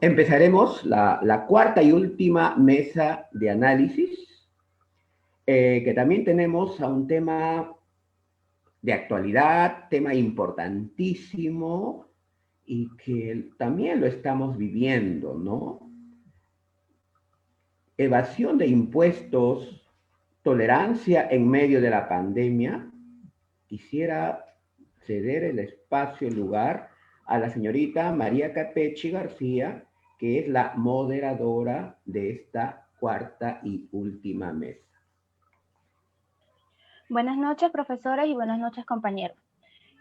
Empezaremos la cuarta y última mesa de análisis, que también tenemos a un tema de actualidad, tema importantísimo y que también lo estamos viviendo, ¿no? Evasión de impuestos, tolerancia en medio de la pandemia. Quisiera ceder el espacio, el lugar a la señorita María Capechi García, que es la moderadora de esta cuarta y última mesa. Buenas noches, profesores, y buenas noches, compañeros.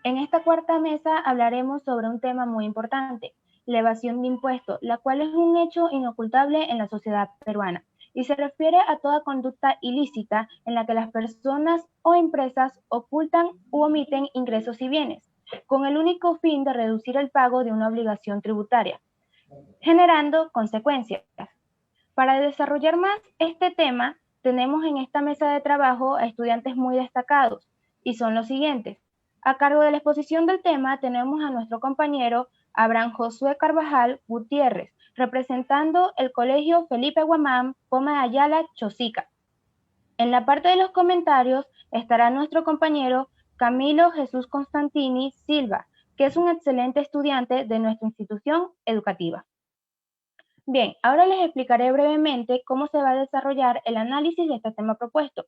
En esta cuarta mesa hablaremos sobre un tema muy importante, la evasión de impuestos, la cual es un hecho inocultable en la sociedad peruana y se refiere a toda conducta ilícita en la que las personas o empresas ocultan u omiten ingresos y bienes, con el único fin de reducir el pago de una obligación tributaria, generando consecuencias. Para desarrollar más este tema, tenemos en esta mesa de trabajo a estudiantes muy destacados, y son los siguientes. A cargo de la exposición del tema tenemos a nuestro compañero Abraham Josué Carvajal Gutiérrez, representando el Colegio Felipe Guamán, Poma de Ayala, Chosica. En la parte de los comentarios estará nuestro compañero Camilo Jesús Constantini Silva, que es un excelente estudiante de nuestra institución educativa. Bien, ahora les explicaré brevemente cómo se va a desarrollar el análisis de este tema propuesto.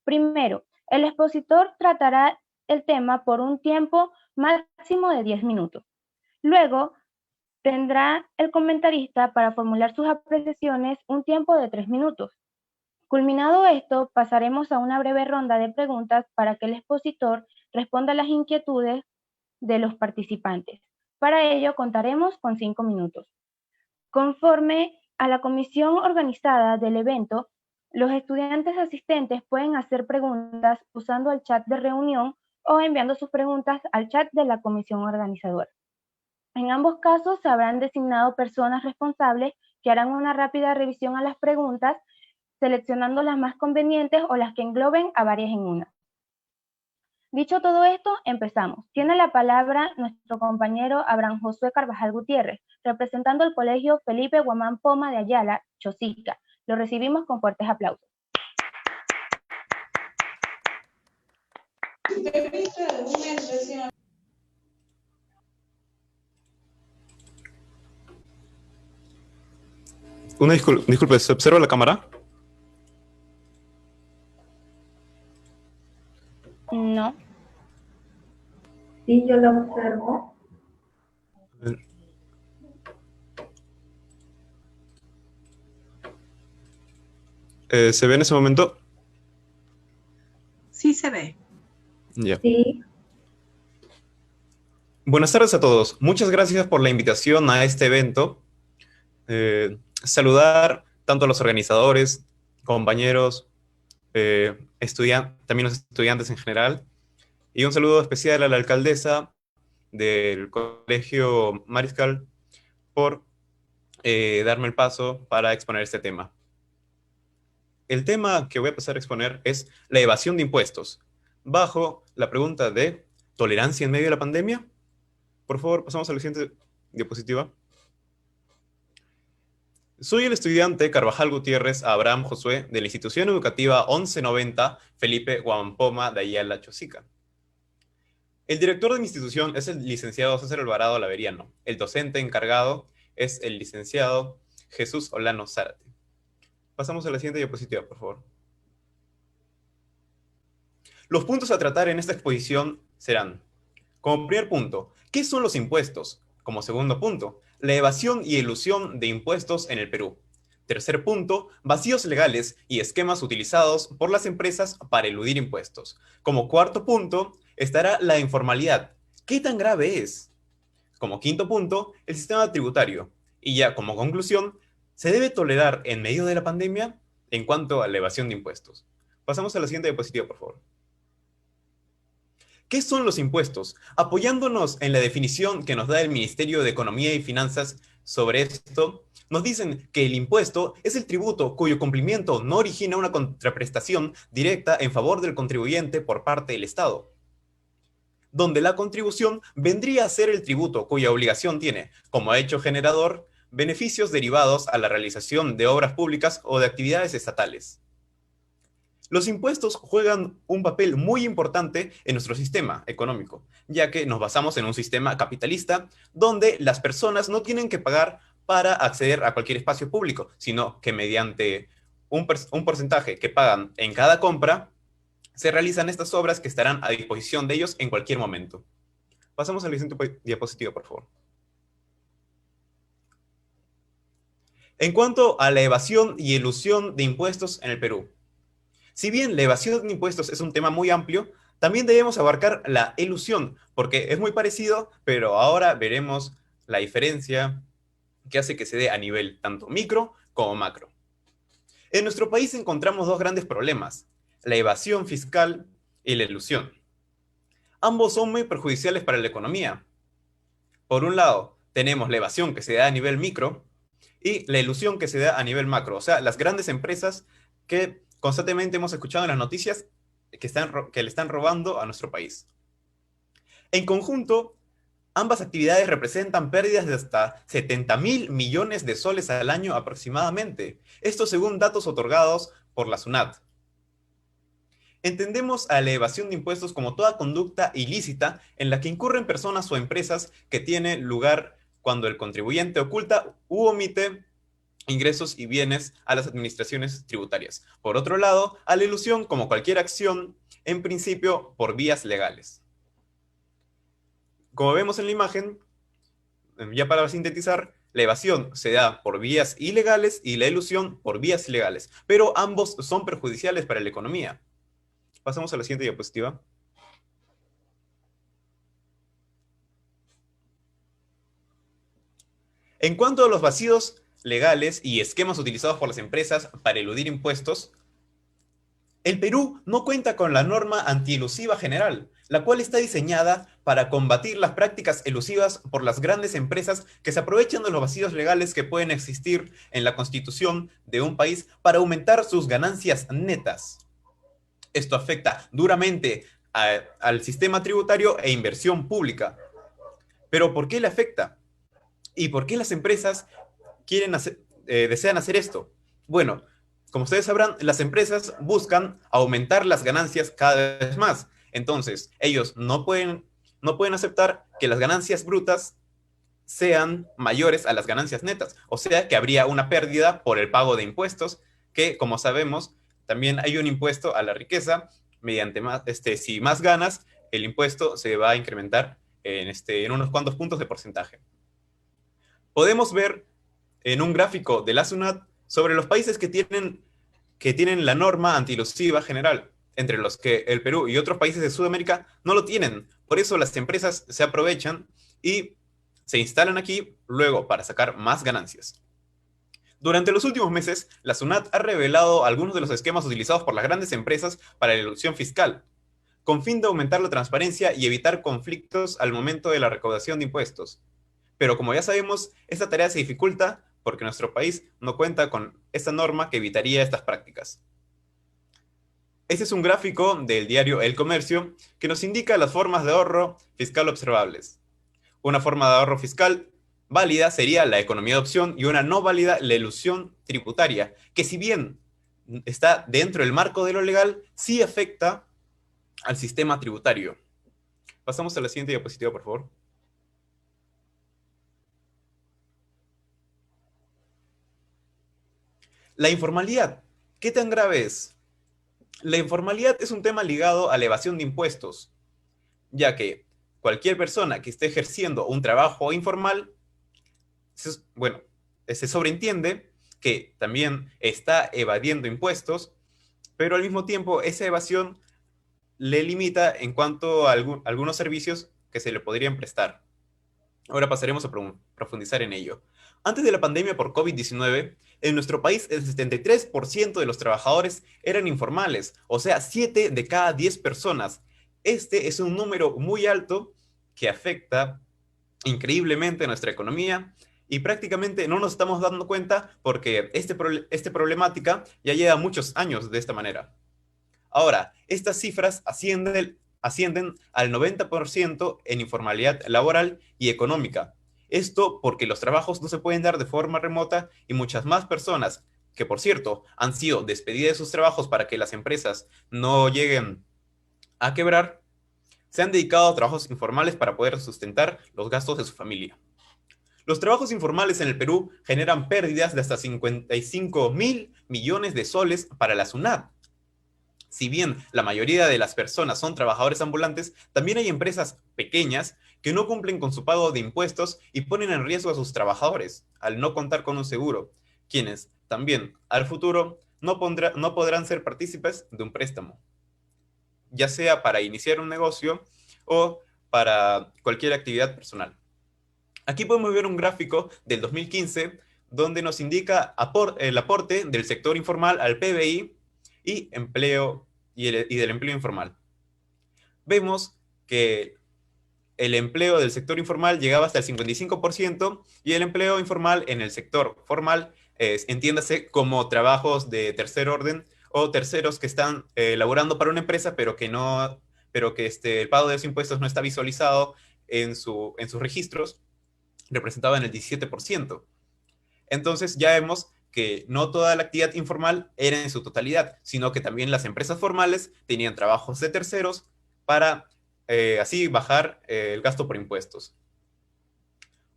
Primero, el expositor tratará el tema por un tiempo máximo de 10 minutos. Luego, tendrá el comentarista para formular sus apreciaciones un tiempo de 3 minutos. Culminado esto, pasaremos a una breve ronda de preguntas para que el expositor responda a las inquietudes de los participantes. Para ello, contaremos con 5 minutos. Conforme a la comisión organizada del evento, los estudiantes asistentes pueden hacer preguntas usando el chat de reunión o enviando sus preguntas al chat de la comisión organizadora. En ambos casos se habrán designado personas responsables que harán una rápida revisión a las preguntas, seleccionando las más convenientes o las que engloben a varias en una. Dicho todo esto, empezamos. Tiene la palabra nuestro compañero Abraham Josué Carvajal Gutiérrez, representando el Colegio Felipe Guamán Poma de Ayala, Chosica. Lo recibimos con fuertes aplausos. Disculpe, ¿se observa la cámara? No. Sí, yo la observo. ¿Se ve en ese momento? Sí se ve. Ya. Sí. Buenas tardes a todos. Muchas gracias por la invitación a este evento. Saludar tanto a los organizadores, compañeros, también los estudiantes en general. Y un saludo especial a la alcaldesa del Colegio Mariscal por darme el paso para exponer este tema. El tema que voy a pasar a exponer es la evasión de impuestos, bajo la pregunta de ¿tolerancia en medio de la pandemia? Por favor, pasamos a la siguiente diapositiva. Soy el estudiante Carvajal Gutiérrez Abraham Josué de la institución educativa 1190 Felipe Guampoma de Ayala, Chosica. El director de mi institución es el licenciado César Alvarado Laveriano. El docente encargado es el licenciado Jesús Olano Zárate. Pasamos a la siguiente diapositiva, por favor. Los puntos a tratar en esta exposición serán, como primer punto, ¿qué son los impuestos? Como segundo punto, la evasión y elusión de impuestos en el Perú. Tercer punto, vacíos legales y esquemas utilizados por las empresas para eludir impuestos. Como cuarto punto, estará la informalidad. ¿Qué tan grave es? Como quinto punto, el sistema tributario. Y ya como conclusión, ¿se debe tolerar en medio de la pandemia en cuanto a la evasión de impuestos? Pasamos a la siguiente diapositiva, por favor. ¿Qué son los impuestos? Apoyándonos en la definición que nos da el Ministerio de Economía y Finanzas sobre esto, nos dicen que el impuesto es el tributo cuyo cumplimiento no origina una contraprestación directa en favor del contribuyente por parte del Estado, donde la contribución vendría a ser el tributo cuya obligación tiene como hecho generador beneficios derivados a la realización de obras públicas o de actividades estatales. Los impuestos juegan un papel muy importante en nuestro sistema económico, ya que nos basamos en un sistema capitalista donde las personas no tienen que pagar para acceder a cualquier espacio público, sino que mediante un porcentaje que pagan en cada compra, se realizan estas obras que estarán a disposición de ellos en cualquier momento. Pasamos a la siguiente diapositiva, por favor. En cuanto a la evasión y elusión de impuestos en el Perú. Si bien la evasión de impuestos es un tema muy amplio, también debemos abarcar la elusión, porque es muy parecido, pero ahora veremos la diferencia que hace que se dé a nivel tanto micro como macro. En nuestro país encontramos dos grandes problemas, la evasión fiscal y la elusión. Ambos son muy perjudiciales para la economía. Por un lado, tenemos la evasión que se da a nivel micro y la elusión que se da a nivel macro, o sea, las grandes empresas que constantemente hemos escuchado en las noticias que le están robando a nuestro país. En conjunto, ambas actividades representan pérdidas de hasta 70.000 millones de soles al año aproximadamente, esto según datos otorgados por la SUNAT. Entendemos a la evasión de impuestos como toda conducta ilícita en la que incurren personas o empresas que tiene lugar cuando el contribuyente oculta u omite ingresos y bienes a las administraciones tributarias. Por otro lado, a la elusión como cualquier acción, en principio por vías legales. Como vemos en la imagen, ya para sintetizar, la evasión se da por vías ilegales y la elusión por vías legales, pero ambos son perjudiciales para la economía. Pasamos a la siguiente diapositiva. En cuanto a los vacíos legales y esquemas utilizados por las empresas para eludir impuestos, el Perú no cuenta con la norma antielusiva general, la cual está diseñada para combatir las prácticas elusivas por las grandes empresas que se aprovechan de los vacíos legales que pueden existir en la constitución de un país para aumentar sus ganancias netas. Esto afecta duramente al sistema tributario e inversión pública. ¿Pero por qué le afecta? ¿Y por qué las empresas desean hacer esto? Bueno, como ustedes sabrán, las empresas buscan aumentar las ganancias cada vez más. Entonces, ellos no pueden aceptar que las ganancias brutas sean mayores a las ganancias netas. O sea, que habría una pérdida por el pago de impuestos, que, como sabemos, también hay un impuesto a la riqueza. Mediante si más ganas, el impuesto se va a incrementar en unos cuantos puntos de porcentaje. Podemos ver en un gráfico de la SUNAT sobre los países que tienen la norma antielusiva general, entre los que el Perú y otros países de Sudamérica no lo tienen. Por eso las empresas se aprovechan y se instalan aquí luego para sacar más ganancias. Durante los últimos meses, la SUNAT ha revelado algunos de los esquemas utilizados por las grandes empresas para la elusión fiscal, con fin de aumentar la transparencia y evitar conflictos al momento de la recaudación de impuestos. Pero como ya sabemos, esta tarea se dificulta porque nuestro país no cuenta con esta norma que evitaría estas prácticas. Este es un gráfico del diario El Comercio que nos indica las formas de ahorro fiscal observables. Una forma de ahorro fiscal válida sería la economía de opción y una no válida la elusión tributaria, que si bien está dentro del marco de lo legal, sí afecta al sistema tributario. Pasamos a la siguiente diapositiva, por favor. La informalidad, ¿qué tan grave es? La informalidad es un tema ligado a la evasión de impuestos, ya que cualquier persona que esté ejerciendo un trabajo informal, se sobreentiende que también está evadiendo impuestos, pero al mismo tiempo esa evasión le limita en cuanto a algunos servicios que se le podrían prestar. Ahora pasaremos a profundizar en ello. Antes de la pandemia por COVID-19, en nuestro país el 73% de los trabajadores eran informales, o sea, 7 de cada 10 personas. Este es un número muy alto que afecta increíblemente a nuestra economía y prácticamente no nos estamos dando cuenta porque esta problemática ya lleva muchos años de esta manera. Ahora, estas cifras ascienden al 90% en informalidad laboral y económica. Esto porque los trabajos no se pueden dar de forma remota y muchas más personas, que por cierto han sido despedidas de sus trabajos para que las empresas no lleguen a quebrar, se han dedicado a trabajos informales para poder sustentar los gastos de su familia. Los trabajos informales en el Perú generan pérdidas de hasta 55.000 millones de soles para la SUNAT. Si bien la mayoría de las personas son trabajadores ambulantes, también hay empresas pequeñas que no cumplen con su pago de impuestos y ponen en riesgo a sus trabajadores al no contar con un seguro, quienes también al futuro no podrán ser partícipes de un préstamo, ya sea para iniciar un negocio o para cualquier actividad personal. Aquí podemos ver un gráfico del 2015 donde nos indica el aporte del sector informal al PBI y del empleo informal. Vemos que el empleo del sector informal llegaba hasta el 55% y el empleo informal en el sector formal, entiéndase como trabajos de tercer orden o terceros que están laborando para una empresa, pero que el pago de los impuestos no está visualizado en sus registros, representaba en el 17%. Entonces ya vemos que no toda la actividad informal era en su totalidad, sino que también las empresas formales tenían trabajos de terceros para así bajar el gasto por impuestos.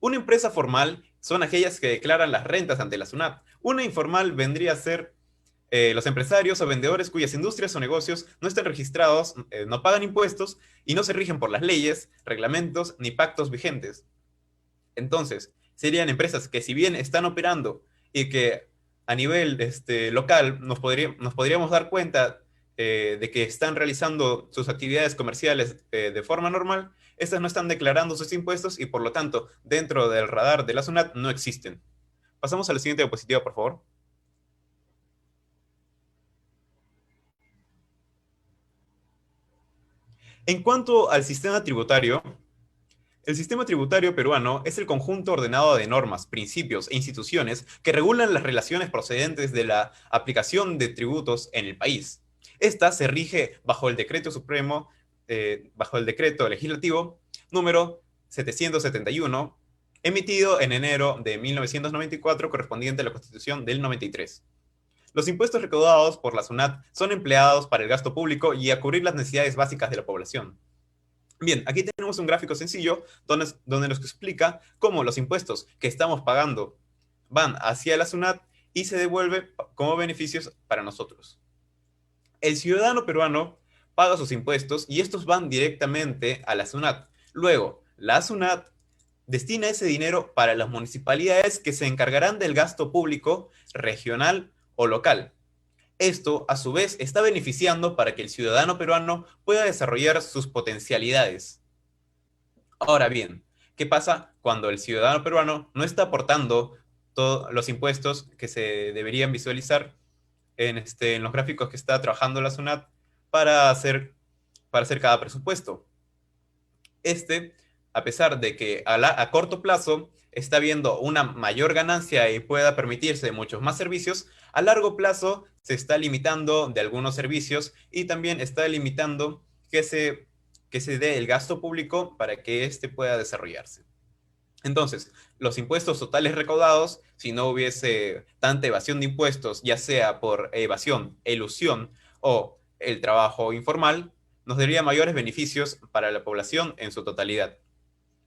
Una empresa formal son aquellas que declaran las rentas ante la SUNAT. Una informal vendría a ser los empresarios o vendedores cuyas industrias o negocios no están registrados, no pagan impuestos y no se rigen por las leyes, reglamentos ni pactos vigentes. Entonces, serían empresas que si bien están operando y que a nivel local nos podríamos dar cuenta de que están realizando sus actividades comerciales de forma normal, estas no están declarando sus impuestos y por lo tanto dentro del radar de la SUNAT no existen. Pasamos a la siguiente diapositiva, por favor. En cuanto al sistema tributario, el sistema tributario peruano es el conjunto ordenado de normas, principios e instituciones que regulan las relaciones procedentes de la aplicación de tributos en el país. Esta se rige bajo el decreto legislativo número 771, emitido en enero de 1994, correspondiente a la Constitución del 93. Los impuestos recaudados por la SUNAT son empleados para el gasto público y a cubrir las necesidades básicas de la población. Bien, aquí tenemos un gráfico sencillo donde nos explica cómo los impuestos que estamos pagando van hacia la SUNAT y se devuelve como beneficios para nosotros. El ciudadano peruano paga sus impuestos y estos van directamente a la SUNAT. Luego, la SUNAT destina ese dinero para las municipalidades que se encargarán del gasto público regional o local. Esto, a su vez, está beneficiando para que el ciudadano peruano pueda desarrollar sus potencialidades. Ahora bien, ¿qué pasa cuando el ciudadano peruano no está aportando todos los impuestos que se deberían visualizar en los gráficos que está trabajando la SUNAT para hacer cada presupuesto? A pesar de que a corto plazo está viendo una mayor ganancia y pueda permitirse muchos más servicios, a largo plazo se está limitando de algunos servicios y también está limitando que se dé el gasto público para que éste pueda desarrollarse. Entonces, los impuestos totales recaudados, si no hubiese tanta evasión de impuestos, ya sea por evasión, elusión o el trabajo informal, nos daría mayores beneficios para la población en su totalidad.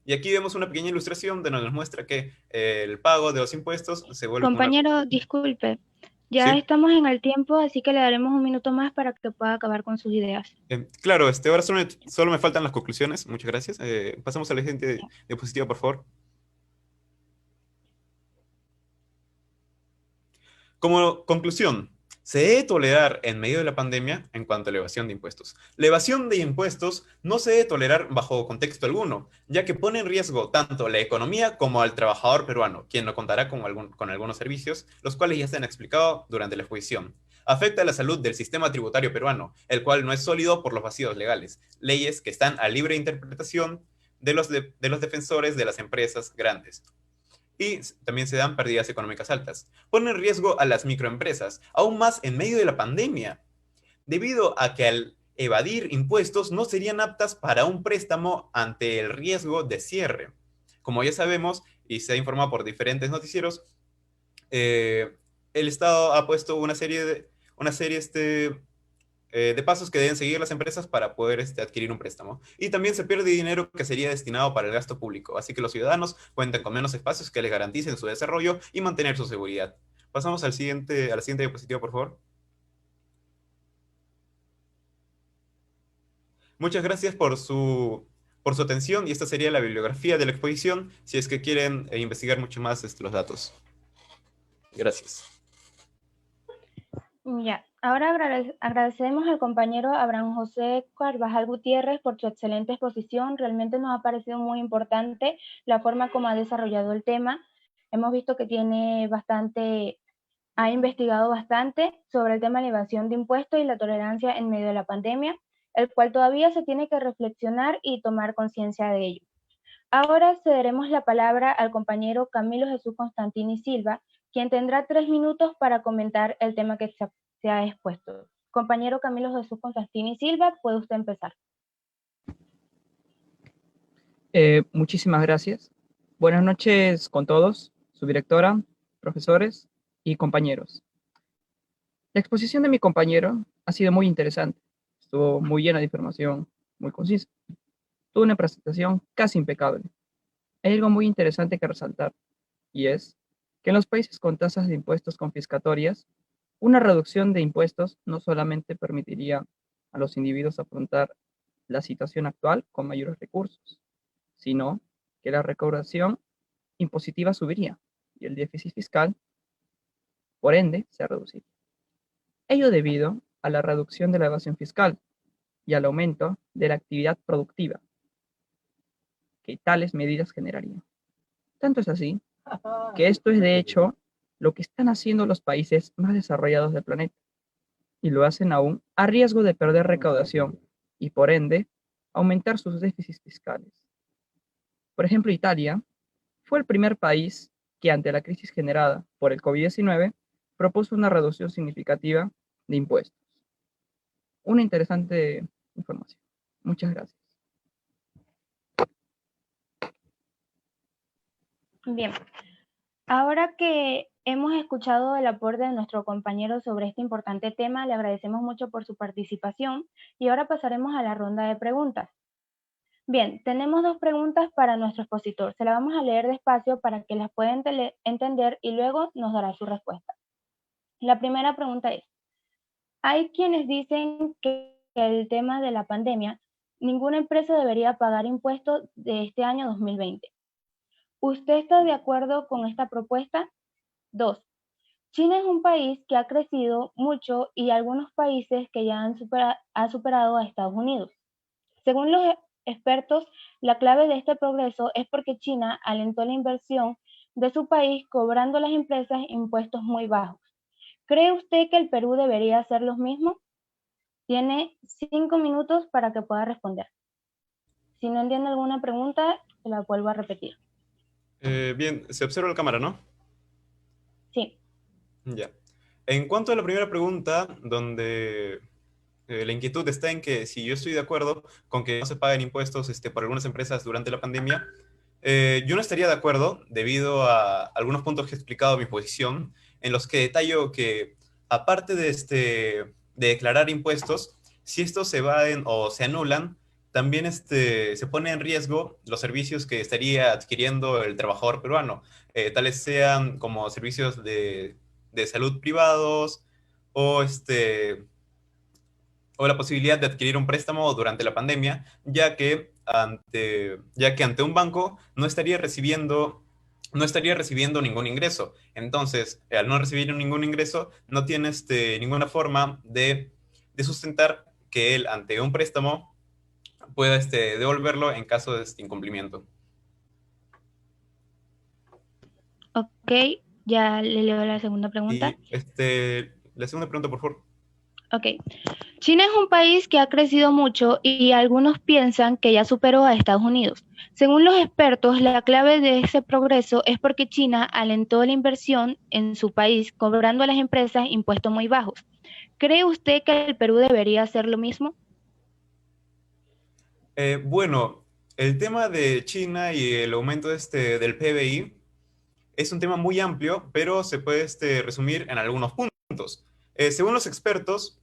Y aquí vemos una pequeña ilustración donde nos muestra que el pago de los impuestos se vuelve... Compañero, disculpe, ya ¿Sí? estamos en el tiempo, así que le daremos un minuto más para que pueda acabar con sus ideas. Claro, ahora solo me faltan las conclusiones. Muchas gracias. Pasamos a la siguiente diapositiva, por favor. Como conclusión, se debe tolerar en medio de la pandemia en cuanto a la evasión de impuestos. La evasión de impuestos no se debe tolerar bajo contexto alguno, ya que pone en riesgo tanto la economía como al trabajador peruano, quien no contará con algunos servicios, los cuales ya se han explicado durante la exposición. Afecta a la salud del sistema tributario peruano, el cual no es sólido por los vacíos legales, leyes que están a libre interpretación de los defensores de las empresas grandes. Y también se dan pérdidas económicas altas. Pone en riesgo a las microempresas, aún más en medio de la pandemia, debido a que al evadir impuestos no serían aptas para un préstamo ante el riesgo de cierre. Como ya sabemos, y se ha informado por diferentes noticieros, el Estado ha puesto una serie de pasos que deben seguir las empresas para poder adquirir un préstamo. Y también se pierde dinero que sería destinado para el gasto público, así que los ciudadanos cuentan con menos espacios que les garanticen su desarrollo y mantener su seguridad. Pasamos a la siguiente diapositiva, por favor. Muchas gracias por su atención, y esta sería la bibliografía de la exposición si es que quieren investigar mucho más los datos. Gracias. Ya, ahora agradecemos al compañero Abraham José Carvajal Gutiérrez por su excelente exposición. Realmente nos ha parecido muy importante la forma como ha desarrollado el tema. Hemos visto que ha investigado bastante sobre el tema de la evasión de impuestos y la tolerancia en medio de la pandemia, el cual todavía se tiene que reflexionar y tomar conciencia de ello. Ahora cederemos la palabra al compañero Camilo Jesús Constantini Silva, quien tendrá 3 minutos para comentar el tema que se ha expuesto. Compañero Camilo Jesús Constantini Silva, puede usted empezar. Muchísimas gracias. Buenas noches con todos, su directora, profesores y compañeros. La exposición de mi compañero ha sido muy interesante. Estuvo muy llena de información, muy concisa. Tuvo una presentación casi impecable. Hay algo muy interesante que resaltar, y es que en los países con tasas de impuestos confiscatorias, una reducción de impuestos no solamente permitiría a los individuos afrontar la situación actual con mayores recursos, sino que la recaudación impositiva subiría y el déficit fiscal, por ende, se reduciría. Ello debido a la reducción de la evasión fiscal y al aumento de la actividad productiva que tales medidas generarían. Tanto es así que esto es de hecho lo que están haciendo los países más desarrollados del planeta, y lo hacen aún a riesgo de perder recaudación y por ende aumentar sus déficits fiscales. Por ejemplo, Italia fue el primer país que ante la crisis generada por el COVID-19 propuso una reducción significativa de impuestos. Una interesante información. Muchas gracias. Bien, ahora que hemos escuchado el aporte de nuestro compañero sobre este importante tema, le agradecemos mucho por su participación y ahora pasaremos a la ronda de preguntas. Bien, tenemos 2 preguntas para nuestro expositor. Se las vamos a leer despacio para que las pueda entender y luego nos dará su respuesta. La primera pregunta es, hay quienes dicen que el tema de la pandemia, ninguna empresa debería pagar impuestos de este año 2020. ¿Usted está de acuerdo con esta propuesta? 2. China es un país que ha crecido mucho y algunos países que ya han superado a Estados Unidos. Según los expertos, la clave de este progreso es porque China alentó la inversión de su país cobrando a las empresas impuestos muy bajos. ¿Cree usted que el Perú debería hacer lo mismo? Tiene 5 minutos para que pueda responder. Si no entiende alguna pregunta, se la vuelvo a repetir. Bien, se observa la cámara, ¿no? Sí. Ya. En cuanto a la primera pregunta, donde la inquietud está en que si yo estoy de acuerdo con que no se paguen impuestos por algunas empresas durante la pandemia, yo no estaría de acuerdo debido a algunos puntos que he explicado en mi posición, en los que detallo que aparte de declarar impuestos, si estos se evaden o se anulan, también se pone en riesgo los servicios que estaría adquiriendo el trabajador peruano, tales sean como servicios de salud privados o o la posibilidad de adquirir un préstamo durante la pandemia, ya que ante un banco no estaría recibiendo ningún ingreso. Entonces, al no recibir ningún ingreso, no tiene ninguna forma de sustentar que él, ante un préstamo, pueda devolverlo en caso de incumplimiento. Ok, ya le leo la segunda pregunta. Y la segunda pregunta, por favor. Ok. China es un país que ha crecido mucho y algunos piensan que ya superó a Estados Unidos. Según los expertos, la clave de ese progreso es porque China alentó la inversión en su país, cobrando a las empresas impuestos muy bajos. ¿Cree usted que el Perú debería hacer lo mismo? Bueno, el tema de China y el aumento del PBI Es un tema muy amplio, pero se puede resumir en algunos puntos. Según los expertos,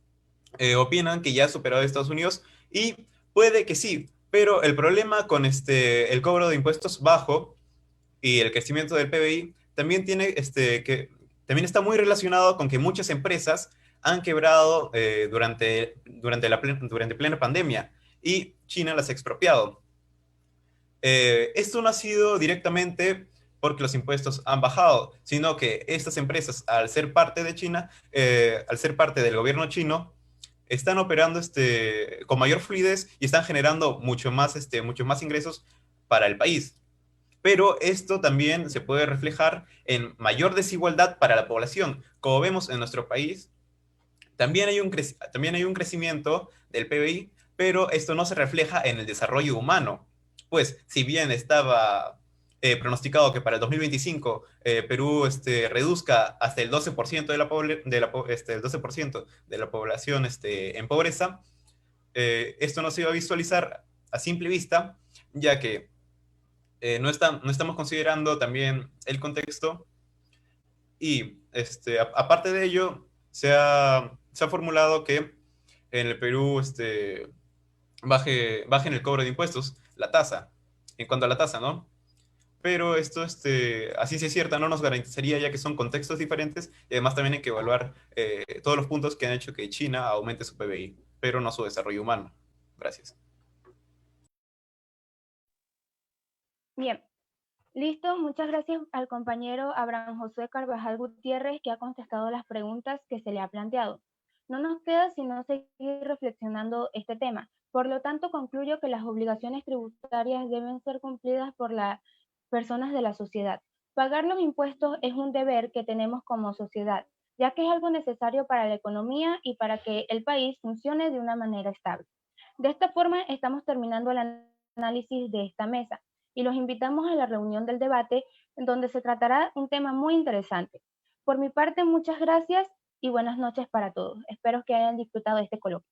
opinan que ya ha superado a Estados Unidos y puede que sí, pero el problema con el cobro de impuestos bajo y el crecimiento del PBI también tiene también está muy relacionado con que muchas empresas han quebrado durante plena pandemia y China las ha expropiado. Esto no ha sido directamente porque los impuestos han bajado, sino que estas empresas, al ser parte de China, al ser parte del gobierno chino, están operando con mayor fluidez y están generando mucho más ingresos para el país. Pero esto también se puede reflejar en mayor desigualdad para la población. Como vemos en nuestro país, también hay un crecimiento del PBI, pero esto no se refleja en el desarrollo humano. Pues, si bien estaba pronosticado que para el 2025 Perú reduzca hasta el 12% el 12% de la población en pobreza, esto no se iba a visualizar a simple vista, ya que no estamos considerando también el contexto y aparte de ello, se ha formulado que en el Perú baje en el cobro de impuestos la tasa, en cuanto a la tasa, ¿no? Pero esto, así sí es cierta, no nos garantizaría ya que son contextos diferentes y además también hay que evaluar todos los puntos que han hecho que China aumente su PBI, pero no su desarrollo humano. Gracias. Bien, listo. Muchas gracias al compañero Abraham José Carvajal Gutiérrez, que ha contestado las preguntas que se le ha planteado. No nos queda sino seguir reflexionando este tema. Por lo tanto, concluyo que las obligaciones tributarias deben ser cumplidas por las personas de la sociedad. Pagar los impuestos es un deber que tenemos como sociedad, ya que es algo necesario para la economía y para que el país funcione de una manera estable. De esta forma, estamos terminando el análisis de esta mesa y los invitamos a la reunión del debate, en donde se tratará un tema muy interesante. Por mi parte, muchas gracias y buenas noches para todos. Espero que hayan disfrutado de este coloquio.